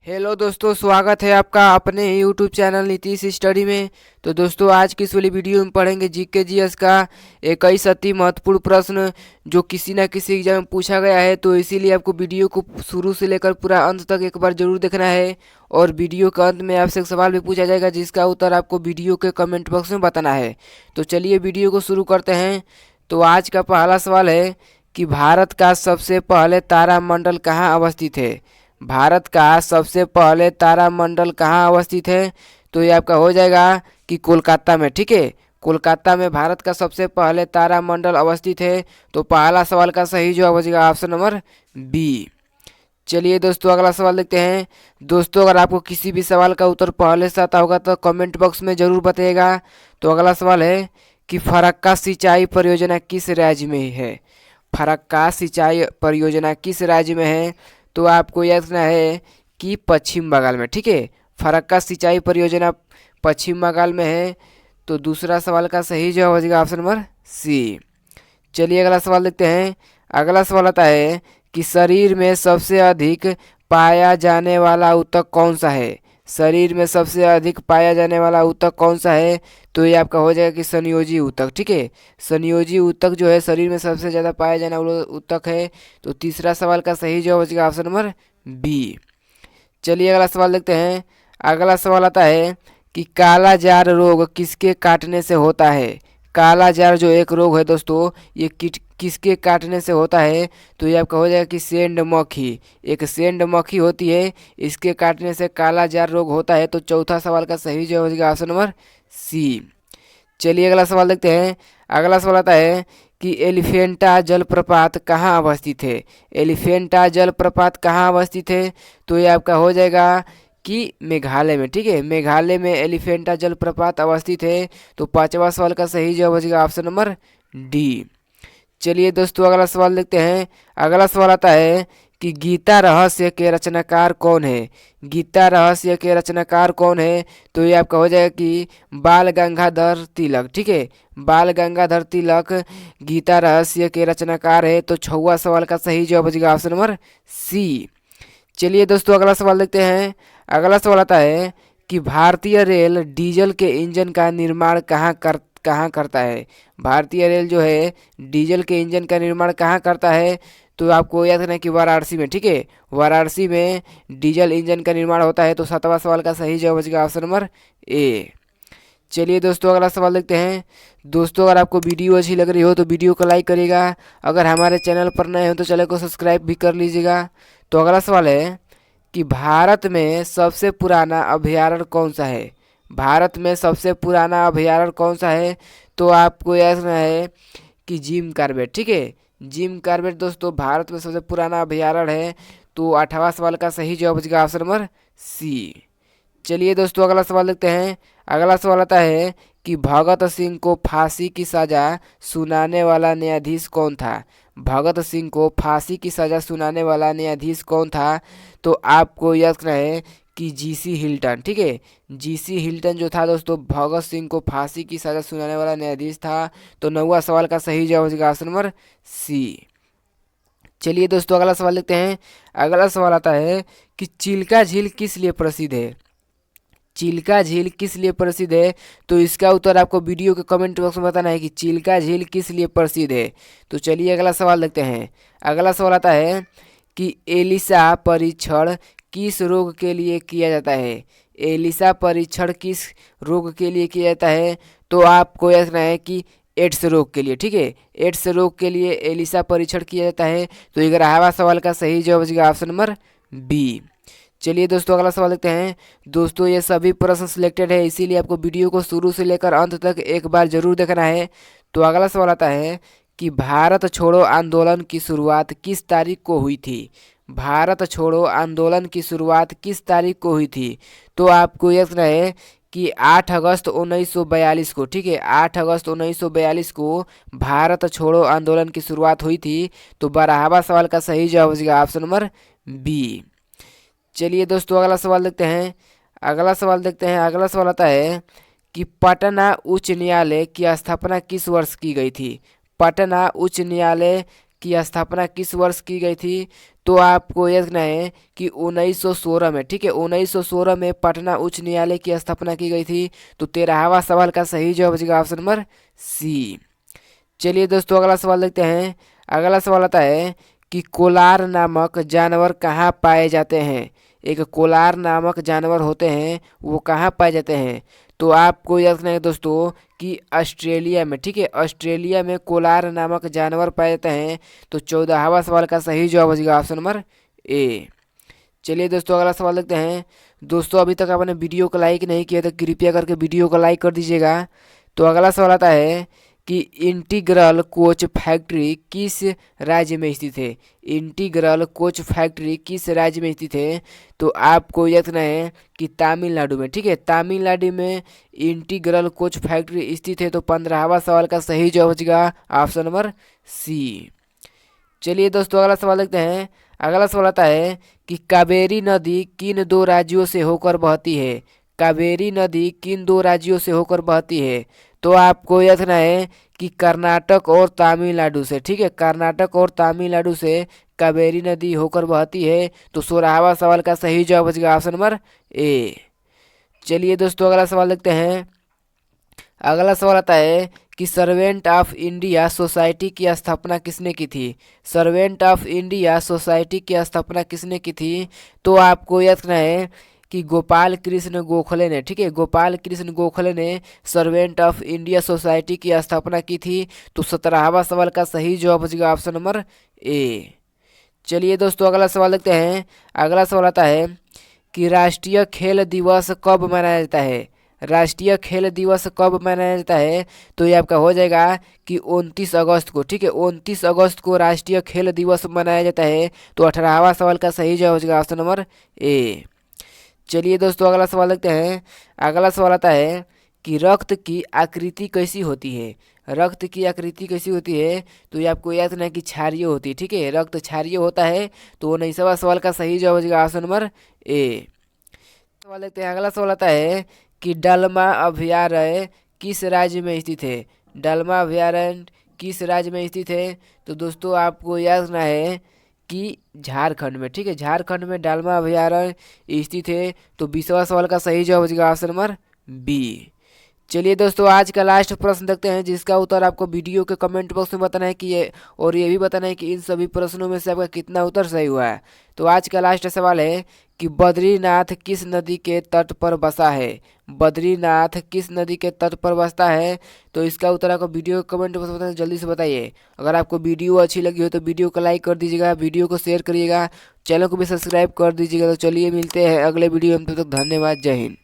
Hello दोस्तों, स्वागत है आपका अपने ही यूट्यूब चैनल नीतीश स्टडी में। तो दोस्तों, आज की इस वाली वीडियो में पढ़ेंगे जीके जीएस का 21 अति महत्वपूर्ण प्रश्न जो किसी ना किसी एग्जाम में पूछा गया है। तो इसीलिए आपको वीडियो को शुरू से लेकर पूरा अंत तक एक बार जरूर देखना है। और वीडियो के अंत में आपसे एक सवाल भी पूछा जाएगा जिसका उत्तर आपको वीडियो के कमेंट बॉक्स में बताना है। तो चलिए वीडियो को शुरू करते हैं। तो आज का पहला सवाल है कि भारत का सबसे पहले तारामंडल कहाँ अवस्थित है। भारत का सबसे पहले तारामंडल कहाँ अवस्थित है। तो ये आपका हो जाएगा कि कोलकाता में। ठीक है, कोलकाता में भारत का सबसे पहले तारामंडल अवस्थित है। तो पहला सवाल का सही जवाब हो जाएगा ऑप्शन नंबर बी। चलिए दोस्तों, अगला सवाल देखते हैं। दोस्तों, अगर आपको किसी भी सवाल का उत्तर पहले से आता होगा तो कमेंट बॉक्स में ज़रूर बताइएगा। तो अगला सवाल है कि फरक्का सिंचाई परियोजना किस राज्य में है। फरक्का सिंचाई परियोजना किस राज्य में है। तो आपको याद रखना है कि पश्चिम बंगाल में। ठीक है, फरक्का सिंचाई परियोजना पश्चिम बंगाल में है। तो दूसरा सवाल का सही जवाब हो जाएगा ऑप्शन नंबर सी। चलिए अगला सवाल देखते हैं। अगला सवाल आता है कि शरीर में सबसे अधिक पाया जाने वाला ऊतक कौन सा है। शरीर में सबसे अधिक पाया जाने वाला ऊतक कौन सा है। तो ये आपका हो जाएगा कि संयोजी ऊतक। ठीक है, संयोजी ऊतक जो है शरीर में सबसे ज़्यादा पाया जाने वाला ऊतक है। तो तीसरा सवाल का सही जवाब हो जाएगा ऑप्शन नंबर बी। चलिए अगला सवाल देखते हैं। अगला सवाल आता है कि काला जार रोग किसके काटने से होता है। काला जार जो एक रोग है दोस्तों, ये किसके काटने से होता है। तो ये आपका हो जाएगा कि सेंड मक्खी। एक सेंड मक्खी होती है, इसके काटने से काला जार रोग होता है। तो चौथा सवाल का सही जवाब हो जाएगा ऑप्शन नंबर सी। चलिए अगला सवाल देखते हैं। अगला सवाल आता है कि एलिफेंटा जलप्रपात कहाँ अवस्थित है। एलिफेंटा जलप्रपात कहाँ अवस्थित है। तो ये आपका हो जाएगा कि मेघालय में। ठीक है, मेघालय में एलिफेंटा जलप्रपात अवस्थित है। तो पांचवा सवाल का सही जवाब हो जाएगा ऑप्शन नंबर डी। चलिए दोस्तों, अगला सवाल देखते हैं। अगला सवाल आता है कि गीता रहस्य के रचनाकार कौन है। गीता रहस्य के रचनाकार कौन है। तो ये आपका हो जाएगा कि बाल गंगाधर तिलक। ठीक है, बाल गंगाधर तिलक गीता रहस्य के रचनाकार है। तो छठवां सवाल का सही जवाब हो जाएगा ऑप्शन नंबर सी। चलिए दोस्तों, अगला सवाल देखते हैं। अगला सवाल आता है कि भारतीय रेल डीजल के इंजन का निर्माण कहाँ करता है। भारतीय रेल जो है डीजल के इंजन का निर्माण कहाँ करता है। तो आपको याद रखना है कि वाराणसी में। ठीक है, वाराणसी में डीजल इंजन का निर्माण होता है। तो सातवां सवाल का सही जवाब हो जाएगा ऑप्शन नंबर ए। चलिए दोस्तों, अगला सवाल देखते हैं। दोस्तों, अगर आपको वीडियो अच्छी लग रही हो तो वीडियो को लाइक करिएगा। अगर हमारे चैनल पर नए हो तो चैनल को सब्सक्राइब भी कर लीजिएगा। तो अगला सवाल है कि भारत में सबसे पुराना अभयारण्य कौन सा है। भारत में सबसे पुराना अभयारण्य कौन सा है। तो आपको याद रखना है कि जिम कॉर्बेट। ठीक है, जिम कॉर्बेट दोस्तों भारत में सबसे पुराना अभयारण्य है। तो आठवां सवाल का सही जवाब हो जाएगा ऑप्शन नंबर सी। चलिए दोस्तों, अगला सवाल देखते हैं। अगला सवाल आता है कि भगत सिंह को फांसी की सजा सुनाने वाला न्यायाधीश कौन था। भगत सिंह को फांसी की सजा सुनाने वाला न्यायाधीश कौन था। तो आपको याद रखना है कि जीसी हिल्टन। ठीक है, जीसी हिल्टन जो था दोस्तों भगत सिंह को फांसी की सजा सुनाने वाला न्यायाधीश था। तो नौवां सवाल का सही जवाब हो जाएगा ऑप्शन नंबर सी। चलिए दोस्तों, अगला सवाल देखते हैं। अगला सवाल आता है कि चिल्का झील किस लिए प्रसिद्ध है। चिल्का झील किस लिए प्रसिद्ध है। तो इसका उत्तर आपको वीडियो के कमेंट बॉक्स में बताना है कि चिल्का झील किस लिए प्रसिद्ध है। तो चलिए अगला सवाल देखते हैं। अगला सवाल आता है कि एलिसा परीक्षण किस रोग के लिए किया जाता है। एलिसा परीक्षण किस रोग के लिए किया जाता है। तो आपको याद रखना है कि एड्स रोग के लिए। ठीक है, एड्स रोग के लिए एलिसा परीक्षण किया जाता है। तो 11वां सवाल का सही जवाब हो जाएगा ऑप्शन नंबर बी। चलिए दोस्तों, अगला सवाल देखते हैं। दोस्तों, ये सभी प्रश्न सिलेक्टेड है, इसीलिए आपको वीडियो को शुरू से लेकर अंत तक एक बार जरूर देखना है। तो अगला सवाल आता है कि भारत छोड़ो आंदोलन की शुरुआत किस तारीख को हुई थी। भारत छोड़ो आंदोलन की शुरुआत किस तारीख को हुई थी। तो आपको याद रखना है कि 8 अगस्त 1942 को। ठीक है, 8 अगस्त 1942 को भारत छोड़ो आंदोलन की शुरुआत हुई थी। तो 12वां सवाल का सही जवाब हो जाएगा ऑप्शन नंबर बी। चलिए दोस्तों, अगला सवाल देखते हैं। अगला सवाल देखते हैं। अगला सवाल आता है कि पटना उच्च न्यायालय की स्थापना किस वर्ष की गई थी। पटना उच्च न्यायालय की स्थापना किस वर्ष की गई थी? तो आपको याद रखना है कि 1916 में, ठीक है, 1916 में पटना उच्च न्यायालय की स्थापना की गई थी। तो 13वां सवाल का सही जवाब हो जाएगा ऑप्शन नंबर सी। चलिए दोस्तों अगला सवाल देखते हैं। अगला सवाल आता है कि कोलार नामक जानवर कहाँ पाए जाते हैं? एक कोलार नामक जानवर होते हैं, वो कहाँ पाए जाते हैं? तो आपको याद रखना है दोस्तों कि ऑस्ट्रेलिया में, ठीक है, ऑस्ट्रेलिया में कोलार नामक जानवर पाए जाते हैं। तो 14वां सवाल का सही जवाब हो जाएगा ऑप्शन नंबर ए। चलिए दोस्तों अगला सवाल देखते हैं। दोस्तों अभी तक आपने वीडियो को लाइक नहीं किया तो कृपया करके वीडियो को लाइक कर दीजिएगा। तो अगला सवाल आता है कि इंटीग्रल कोच फैक्ट्री किस राज्य में स्थित है? इंटीग्रल कोच फैक्ट्री किस राज्य में स्थित है? तो आपको याद रखना है कि तमिलनाडु में, ठीक है, तमिलनाडु में इंटीग्रल कोच फैक्ट्री स्थित है। तो 15वां सवाल का सही जवाब हो जाएगा ऑप्शन नंबर सी। चलिए दोस्तों अगला सवाल देखते हैं। अगला सवाल आता है कि कावेरी नदी किन दो राज्यों से होकर बहती है? कावेरी नदी किन दो राज्यों से होकर बहती है? तो आपको याद रखना है कि कर्नाटक और तमिलनाडु से, ठीक है, कर्नाटक और तमिलनाडु से कावेरी नदी होकर बहती है। तो 16वां सवाल का सही जवाब हो जाएगा ऑप्शन नंबर ए। चलिए दोस्तों अगला सवाल देखते हैं। अगला सवाल आता है कि सर्वेंट ऑफ इंडिया सोसाइटी की स्थापना किसने की थी? सर्वेंट ऑफ इंडिया सोसाइटी की स्थापना किसने की थी? तो आपको याद रखना है कि गोपाल कृष्ण गोखले ने, ठीक है, गोपाल कृष्ण गोखले ने सर्वेंट ऑफ इंडिया सोसाइटी की स्थापना की थी। तो 17वां सवाल का सही जवाब हो जाएगा ऑप्शन नंबर ए। चलिए दोस्तों अगला सवाल देखते हैं। अगला सवाल आता है कि राष्ट्रीय खेल दिवस कब मनाया जाता है? राष्ट्रीय खेल दिवस कब मनाया जाता है? तो ये आपका हो जाएगा कि 29 अगस्त को, ठीक है, 29 अगस्त को राष्ट्रीय खेल दिवस मनाया जाता है। तो 18वां सवाल का सही जवाब हो जाएगा ऑप्शन नंबर ए। चलिए दोस्तों अगला सवाल देखते हैं। अगला सवाल आता है कि रक्त की आकृति कैसी होती है? रक्त की आकृति कैसी होती है? तो ये आपको याद रखना है कि क्षारीय होती है, ठीक है, रक्त क्षारीय होता है। तो 19वां सवाल का सही जवाब हो जाएगा ऑप्शन नंबर ए। सवाल देखते हैं। अगला सवाल आता है कि डलमा अभयारण्य किस राज्य में स्थित है? डलमा अभयारण्य किस राज्य में स्थित है? तो दोस्तों आपको याद रखना है कि झारखंड में, ठीक है, झारखंड में डलमा अभयारण्य स्थित है। तो 20वां सवाल का सही जवाब हो जाएगा ऑप्शन नंबर बी। चलिए दोस्तों आज का लास्ट प्रश्न देखते हैं, जिसका उत्तर आपको वीडियो के कमेंट बॉक्स में बताना है कि ये भी बताना है कि इन सभी प्रश्नों में से आपका कितना उत्तर सही हुआ है। तो आज का लास्ट सवाल है कि बद्रीनाथ किस नदी के तट पर बसा है? बद्रीनाथ किस नदी के तट पर बसता है? तो इसका उत्तर आपको वीडियो के कमेंट बॉक्स में बताना, जल्दी से बताइए। अगर आपको वीडियो अच्छी लगी हो तो वीडियो को लाइक कर दीजिएगा, वीडियो को शेयर करिएगा, चैनल को भी सब्सक्राइब कर दीजिएगा। तो चलिए मिलते हैं अगले वीडियो में, तब तक धन्यवाद, जय हिंद।